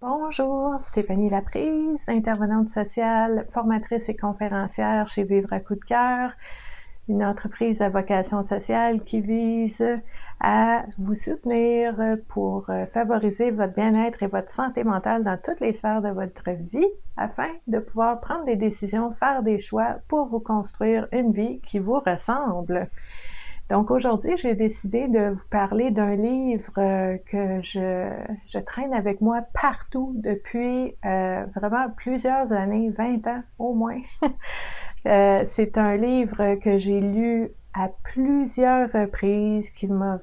Bonjour, Stéphanie Laprise, intervenante sociale, formatrice et conférencière chez Vivre à coup de cœur, une entreprise à vocation sociale qui vise à vous soutenir pour favoriser votre bien-être et votre santé mentale dans toutes les sphères de votre vie afin de pouvoir prendre des décisions, faire des choix pour vous construire une vie qui vous ressemble. Donc aujourd'hui, j'ai décidé de vous parler d'un livre que je traîne avec moi partout depuis vraiment plusieurs années, 20 ans au moins. C'est un livre que j'ai lu à plusieurs reprises, qui m'a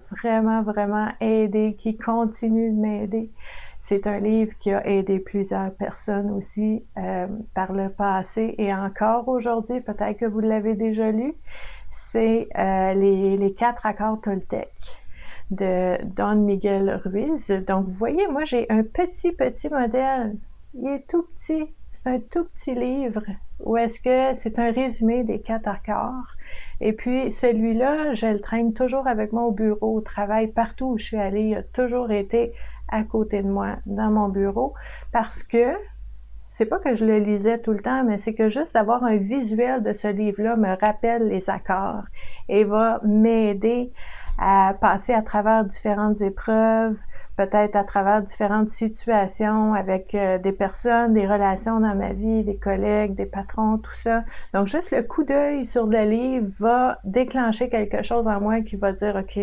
vraiment aidé, qui continue de m'aider. C'est un livre qui a aidé plusieurs personnes aussi par le passé et encore aujourd'hui, peut-être que vous l'avez déjà lu. C'est les 4 accords Toltec de Don Miguel Ruiz. Donc, vous voyez, moi, j'ai un petit modèle. Il est tout petit. C'est un tout petit livre où est-ce que c'est un résumé des 4 accords. Et puis, celui-là, je le traîne toujours avec moi au bureau, au travail, partout où je suis allée. Il a toujours été à côté de moi, dans mon bureau, parce que c'est pas que je le lisais tout le temps, mais c'est que juste d'avoir un visuel de ce livre-là me rappelle les accords et va m'aider à passer à travers différentes épreuves, peut-être à travers différentes situations avec des personnes, des relations dans ma vie, des collègues, des patrons, tout ça. Donc, juste le coup d'œil sur le livre va déclencher quelque chose en moi qui va dire, OK,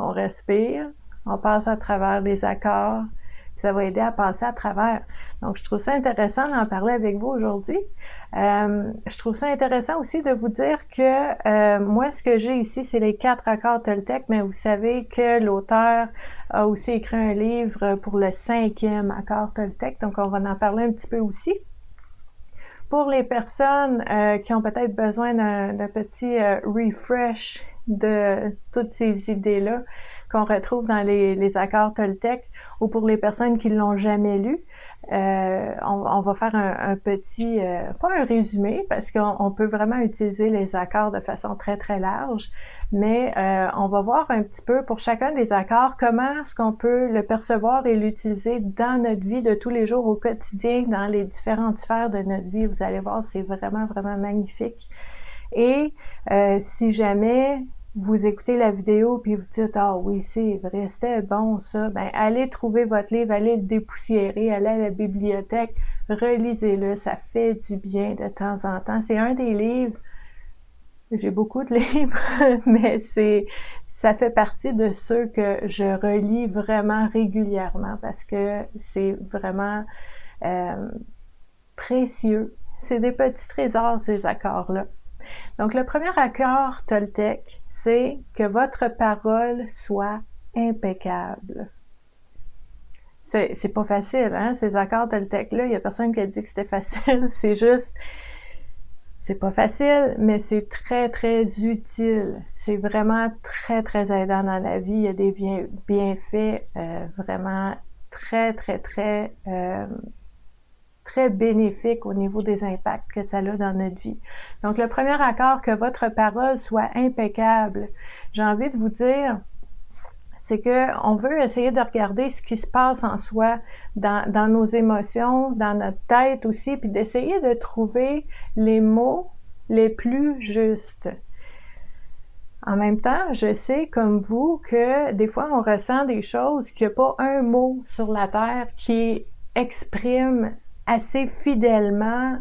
on respire, on passe à travers les accords, puis ça va aider à passer à travers. Donc, je trouve ça intéressant d'en parler avec vous aujourd'hui. Je trouve ça intéressant aussi de vous dire que moi, ce que j'ai ici, c'est les 4 accords Toltec, mais vous savez que l'auteur a aussi écrit un livre pour le 5e accord Toltec, donc on va en parler un petit peu aussi. Pour les personnes qui ont peut-être besoin d'un petit refresh de toutes ces idées-là qu'on retrouve dans les accords Toltec, ou pour les personnes qui ne l'ont jamais lu, on va faire un petit, pas un résumé, parce qu'on peut vraiment utiliser les accords de façon très large, mais on va voir un petit peu pour chacun des accords comment est-ce qu'on peut le percevoir et l'utiliser dans notre vie de tous les jours au quotidien, dans les différentes sphères de notre vie. Vous allez voir, c'est vraiment magnifique. Et si jamais vous écoutez la vidéo puis vous dites « Ah oui, c'est vrai, c'était bon ça », ben allez trouver votre livre, allez le dépoussiérer, allez à la bibliothèque, relisez-le, ça fait du bien de temps en temps. C'est un des livres, j'ai beaucoup de livres, mais ça fait partie de ceux que je relis vraiment régulièrement parce que c'est vraiment précieux. C'est des petits trésors, ces accords-là. Donc, le premier accord Toltec, c'est que votre parole soit impeccable. C'est pas facile, hein, ces accords Toltec-là. Il y a personne qui a dit que c'était facile. C'est juste, c'est pas facile, mais c'est très utile. C'est vraiment très aidant dans la vie. Il y a des bienfaits vraiment très bénéfique au niveau des impacts que ça a dans notre vie. Donc, le premier accord, que votre parole soit impeccable. J'ai envie de vous dire, c'est qu'on veut essayer de regarder ce qui se passe en soi, dans nos émotions, dans notre tête aussi, puis d'essayer de trouver les mots les plus justes. En même temps, je sais, comme vous, que des fois, on ressent des choses qu'il n'y a pas un mot sur la Terre qui exprime assez fidèlement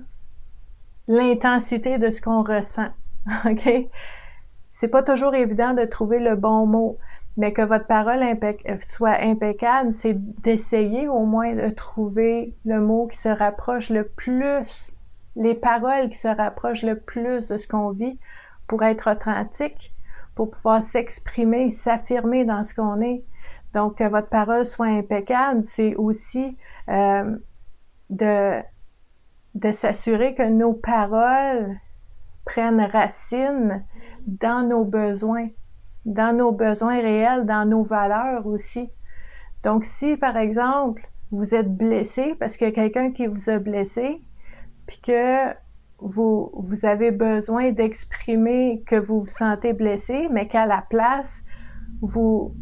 l'intensité de ce qu'on ressent. OK? C'est pas toujours évident de trouver le bon mot, mais que votre parole soit impeccable, c'est d'essayer au moins de trouver le mot qui se rapproche le plus, les paroles qui se rapprochent le plus de ce qu'on vit pour être authentique, pour pouvoir s'exprimer, s'affirmer dans ce qu'on est. Donc, que votre parole soit impeccable, c'est aussi de s'assurer que nos paroles prennent racine dans nos besoins réels, dans nos valeurs aussi. Donc, si, par exemple, vous êtes blessé parce qu'il y a quelqu'un qui vous a blessé, puis que vous avez besoin d'exprimer que vous vous sentez blessé, mais qu'à la place, vous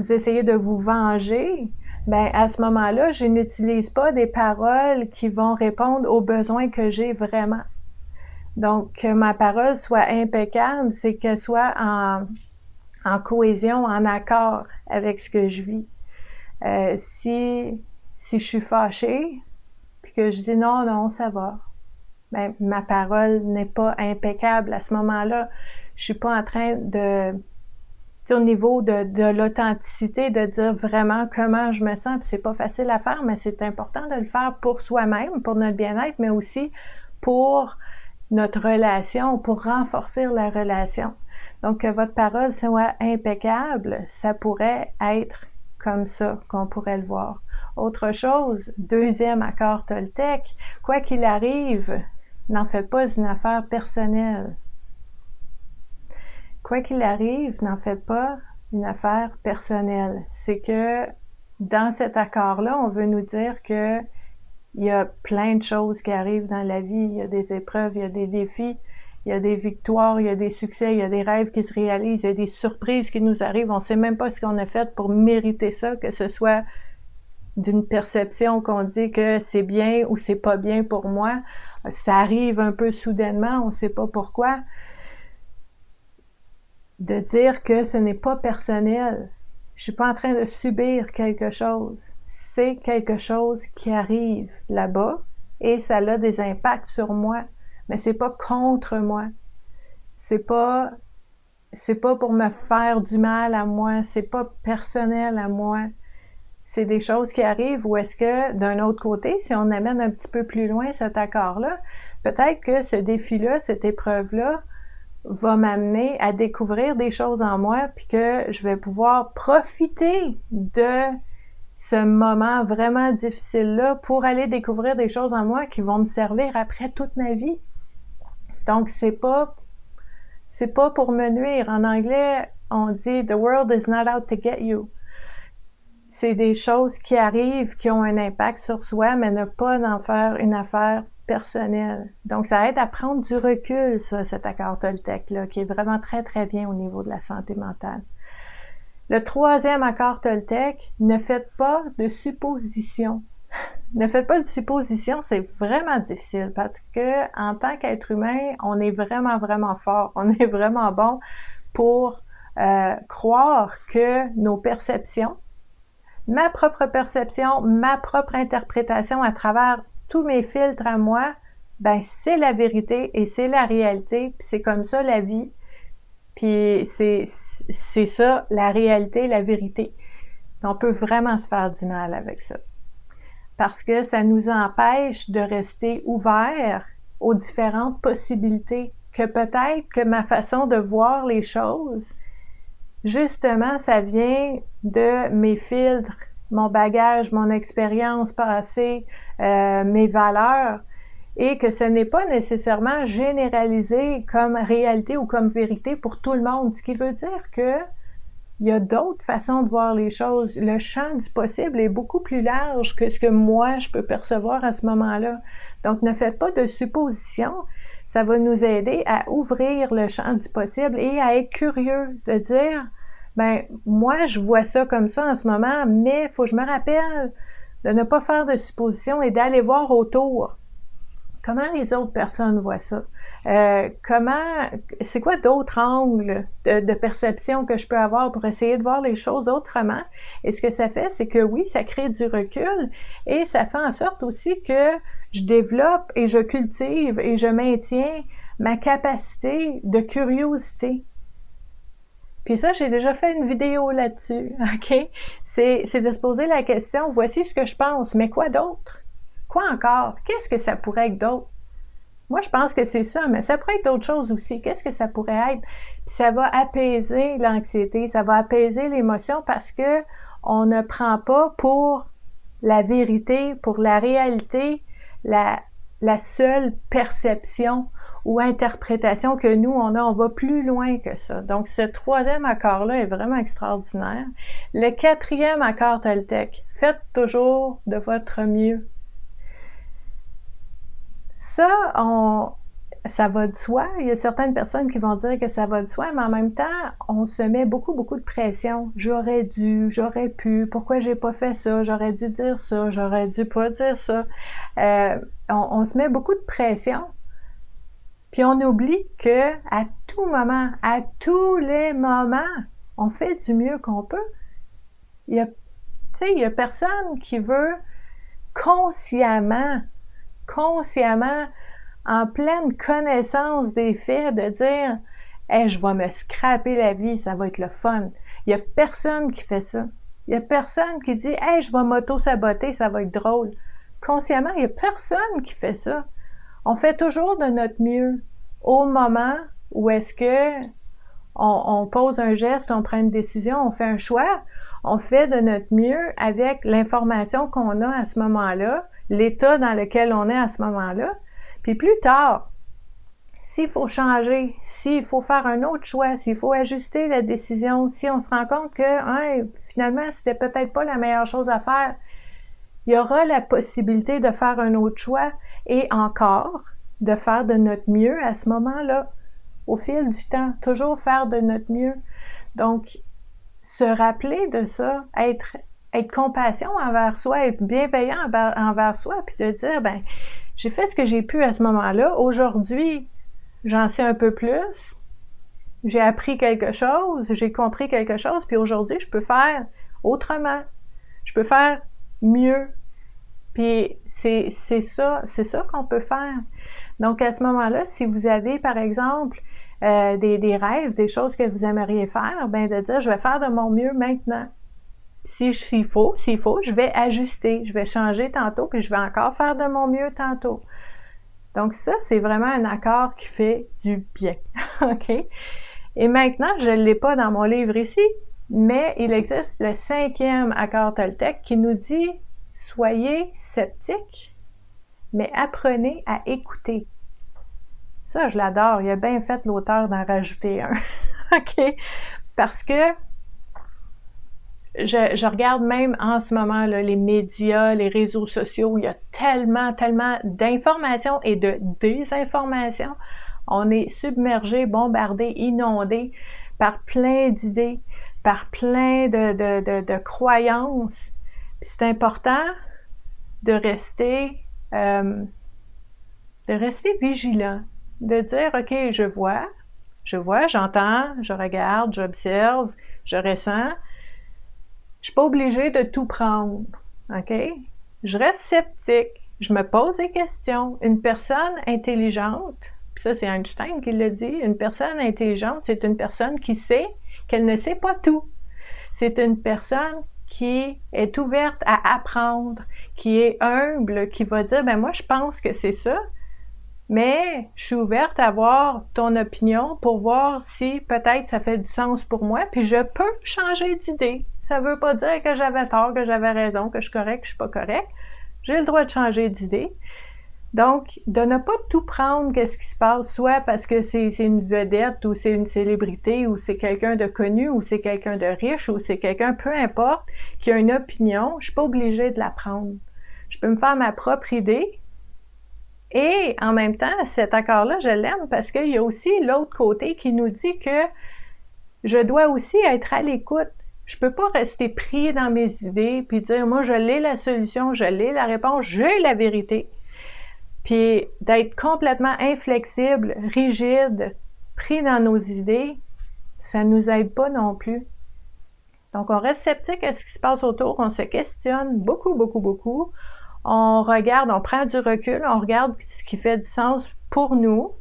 essayez de vous venger, ben à ce moment-là, je n'utilise pas des paroles qui vont répondre aux besoins que j'ai vraiment. Donc, que ma parole soit impeccable, c'est qu'elle soit en cohésion, en accord avec ce que je vis. Si je suis fâchée, puis que je dis non, ça va, ben, ma parole n'est pas impeccable à ce moment-là. Je suis pas en train de, au niveau de l'authenticité, de dire vraiment comment je me sens. Puis c'est pas facile à faire, mais c'est important de le faire pour soi-même, pour notre bien-être, mais aussi pour notre relation, pour renforcer la relation. Donc, que votre parole soit impeccable, ça pourrait être comme ça qu'on pourrait le voir. Autre chose, deuxième accord Toltec, quoi qu'il arrive, n'en faites pas une affaire personnelle. Quoi qu'il arrive, n'en faites pas une affaire personnelle. C'est que dans cet accord-là, on veut nous dire que il y a plein de choses qui arrivent dans la vie. Il y a des épreuves, il y a des défis, il y a des victoires, il y a des succès, il y a des rêves qui se réalisent, il y a des surprises qui nous arrivent. On ne sait même pas ce qu'on a fait pour mériter ça, que ce soit d'une perception qu'on dit que c'est bien ou c'est pas bien pour moi. Ça arrive un peu soudainement, on ne sait pas pourquoi. De dire que ce n'est pas personnel. Je suis pas en train de subir quelque chose. C'est quelque chose qui arrive là-bas et ça a des impacts sur moi. Mais c'est pas contre moi. C'est pas pour me faire du mal à moi. C'est pas personnel à moi. C'est des choses qui arrivent ou est-ce que, d'un autre côté, si on amène un petit peu plus loin cet accord-là, peut-être que ce défi-là, cette épreuve-là, va m'amener à découvrir des choses en moi, puis que je vais pouvoir profiter de ce moment vraiment difficile-là pour aller découvrir des choses en moi qui vont me servir après toute ma vie. Donc, c'est pas pour me nuire. En anglais, on dit « The world is not out to get you ». C'est des choses qui arrivent, qui ont un impact sur soi, mais ne pas en faire une affaire personnelle. Donc, ça aide à prendre du recul, ça, cet accord Toltec-là, qui est vraiment très, très bien au niveau de la santé mentale. Le troisième accord Toltec, ne faites pas de suppositions. Ne faites pas de suppositions, c'est vraiment difficile parce que en tant qu'être humain, on est vraiment, vraiment fort. On est vraiment bon pour croire que nos perceptions, ma propre perception, ma propre interprétation à travers tous mes filtres à moi, ben c'est la vérité et c'est la réalité, puis c'est comme ça la vie, puis c'est ça la réalité, la vérité. On peut vraiment se faire du mal avec ça, parce que ça nous empêche de rester ouverts aux différentes possibilités, que peut-être que ma façon de voir les choses, justement, ça vient de mes filtres, mon bagage, mon expérience passée, mes valeurs, et que ce n'est pas nécessairement généralisé comme réalité ou comme vérité pour tout le monde, ce qui veut dire que il y a d'autres façons de voir les choses. Le champ du possible est beaucoup plus large que ce que moi je peux percevoir à ce moment-là. Donc, ne faites pas de suppositions. Ça va nous aider à ouvrir le champ du possible et à être curieux, de dire ben moi je vois ça comme ça en ce moment, mais il faut que je me rappelle de ne pas faire de suppositions et d'aller voir autour. Comment les autres personnes voient ça? C'est quoi d'autres angles de perception que je peux avoir pour essayer de voir les choses autrement? Et ce que ça fait, c'est que oui, ça crée du recul et ça fait en sorte aussi que je développe et je cultive et je maintiens ma capacité de curiosité. Puis ça, j'ai déjà fait une vidéo là-dessus, OK? C'est de se poser la question, voici ce que je pense, mais quoi d'autre? Quoi encore? Qu'est-ce que ça pourrait être d'autre? Moi, je pense que c'est ça, mais ça pourrait être d'autres choses aussi. Qu'est-ce que ça pourrait être? Puis ça va apaiser l'anxiété, ça va apaiser l'émotion parce que on ne prend pas pour la vérité, pour la réalité, la seule perception ou interprétation que nous, on va plus loin que ça. Donc, ce troisième accord-là est vraiment extraordinaire. Le quatrième accord Toltec, faites toujours de votre mieux. Ça, ça va de soi. Il y a certaines personnes qui vont dire que ça va de soi, mais en même temps, on se met beaucoup, beaucoup de pression. J'aurais dû, j'aurais pu, pourquoi j'ai pas fait ça, j'aurais dû dire ça, j'aurais dû pas dire ça. On se met beaucoup de pression. Puis on oublie que à tout moment, à tous les moments, on fait du mieux qu'on peut. Il y a personne qui veut consciemment, en pleine connaissance des faits, de dire hey, je vais me scraper la vie, ça va être le fun. Il n'y a personne qui fait ça. Il n'y a personne qui dit hey, je vais m'auto-saboter, ça va être drôle. Consciemment, il n'y a personne qui fait ça. On fait toujours de notre mieux au moment où est-ce que on pose un geste, on prend une décision, on fait un choix. On fait de notre mieux avec l'information qu'on a à ce moment-là, l'état dans lequel on est à ce moment-là. Puis plus tard, s'il faut changer, s'il faut faire un autre choix, s'il faut ajuster la décision, si on se rend compte que finalement, c'était peut-être pas la meilleure chose à faire, il y aura la possibilité de faire un autre choix et encore de faire de notre mieux à ce moment-là, au fil du temps, toujours faire de notre mieux. Donc, se rappeler de ça, être compassion envers soi, être bienveillant envers soi, puis de dire, ben, j'ai fait ce que j'ai pu à ce moment-là. Aujourd'hui, j'en sais un peu plus. J'ai appris quelque chose, j'ai compris quelque chose, puis aujourd'hui, je peux faire autrement. Je peux faire mieux. Puis c'est ça qu'on peut faire. Donc, à ce moment-là, si vous avez, par exemple, des rêves, des choses que vous aimeriez faire, ben de dire, je vais faire de mon mieux maintenant. S'il faut, je vais ajuster, je vais changer tantôt, puis je vais encore faire de mon mieux tantôt. Donc ça, c'est vraiment un accord qui fait du bien. OK? Et maintenant, je ne l'ai pas dans mon livre ici, mais il existe le 5e accord Toltec qui nous dit « Soyez sceptiques, mais apprenez à écouter ». Ça, je l'adore. Il a bien fait l'auteur d'en rajouter un. OK? Parce que je regarde même en ce moment là, les médias, les réseaux sociaux, il y a tellement d'informations et de désinformations. On est submergé, bombardé, inondé par plein d'idées, par plein de croyances. Puis c'est important de rester vigilant, de dire, OK, je vois, j'entends, je regarde, j'observe, je ressens. Je suis pas obligée de tout prendre, OK? Je reste sceptique, je me pose des questions. Une personne intelligente, puis ça c'est Einstein qui l'a dit, une personne intelligente, c'est une personne qui sait qu'elle ne sait pas tout. C'est une personne qui est ouverte à apprendre, qui est humble, qui va dire, ben moi je pense que c'est ça, mais je suis ouverte à voir ton opinion pour voir si peut-être ça fait du sens pour moi, puis je peux changer d'idée. Ça veut pas dire que j'avais tort, que j'avais raison, que je suis correct, que je suis pas correct. J'ai le droit de changer d'idée. Donc, de ne pas tout prendre qu'est-ce qui se passe, soit parce que c'est une vedette, ou c'est une célébrité, ou c'est quelqu'un de connu, ou c'est quelqu'un de riche, ou c'est quelqu'un, peu importe, qui a une opinion, je suis pas obligée de la prendre. Je peux me faire ma propre idée. Et en même temps, cet accord-là, je l'aime parce qu'il y a aussi l'autre côté qui nous dit que je dois aussi être à l'écoute. Je peux pas rester pris dans mes idées puis dire, moi, je l'ai la solution, je l'ai la réponse, j'ai la vérité. Puis d'être complètement inflexible, rigide, pris dans nos idées, ça nous aide pas non plus. Donc, on reste sceptique à ce qui se passe autour, on se questionne beaucoup. On regarde, on prend du recul, on regarde ce qui fait du sens pour nous.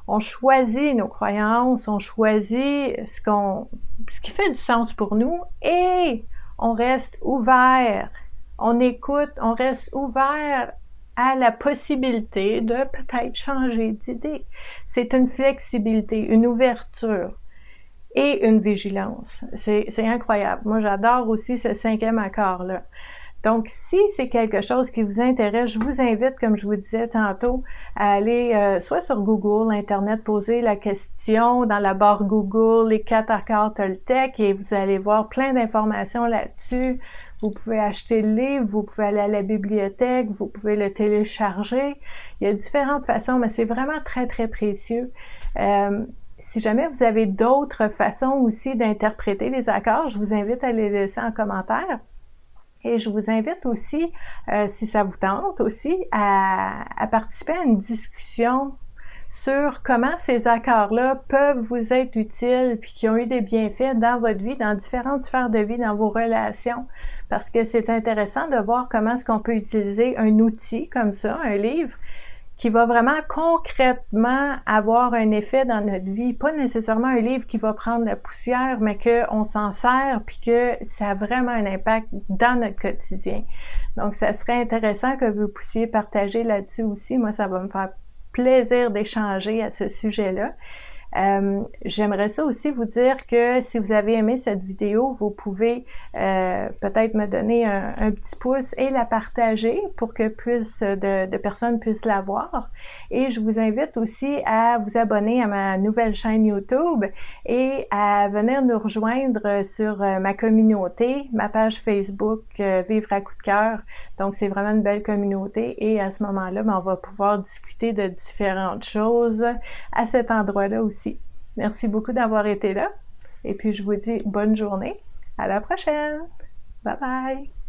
On choisit nos croyances, on choisit ce qui fait du sens pour nous et on reste ouvert. On écoute, on reste ouvert à la possibilité de peut-être changer d'idée. C'est une flexibilité, une ouverture et une vigilance. C'est incroyable. Moi, j'adore aussi ce 5e accord-là. Donc, si c'est quelque chose qui vous intéresse, je vous invite, comme je vous disais tantôt, à aller soit sur Google, Internet, poser la question dans la barre Google, les 4 accords Toltec, et vous allez voir plein d'informations là-dessus. vous pouvez acheter le livre, vous pouvez aller à la bibliothèque, vous pouvez le télécharger. Il y a différentes façons, mais c'est vraiment très, très précieux. Si jamais vous avez d'autres façons aussi d'interpréter les accords, je vous invite à les laisser en commentaire. Et je vous invite aussi, si ça vous tente aussi, à participer à une discussion sur comment ces accords-là peuvent vous être utiles puis qui ont eu des bienfaits dans votre vie, dans différentes sphères de vie, dans vos relations. Parce que c'est intéressant de voir comment est-ce qu'on peut utiliser un outil comme ça, un livre, qui va vraiment concrètement avoir un effet dans notre vie. Pas nécessairement un livre qui va prendre la poussière, mais qu'on s'en sert puis que ça a vraiment un impact dans notre quotidien. Donc, ça serait intéressant que vous puissiez partager là-dessus aussi. Moi, ça va me faire plaisir d'échanger à ce sujet-là. J'aimerais ça aussi vous dire que si vous avez aimé cette vidéo, vous pouvez peut-être me donner un petit pouce et la partager pour que plus de personnes puissent la voir. Et je vous invite aussi à vous abonner à ma nouvelle chaîne YouTube et à venir nous rejoindre sur ma communauté, ma page Facebook Vivre à coup de cœur. Donc, c'est vraiment une belle communauté et à ce moment-là, on va pouvoir discuter de différentes choses à cet endroit-là aussi. Merci beaucoup d'avoir été là et puis je vous dis bonne journée. À la prochaine. Bye bye.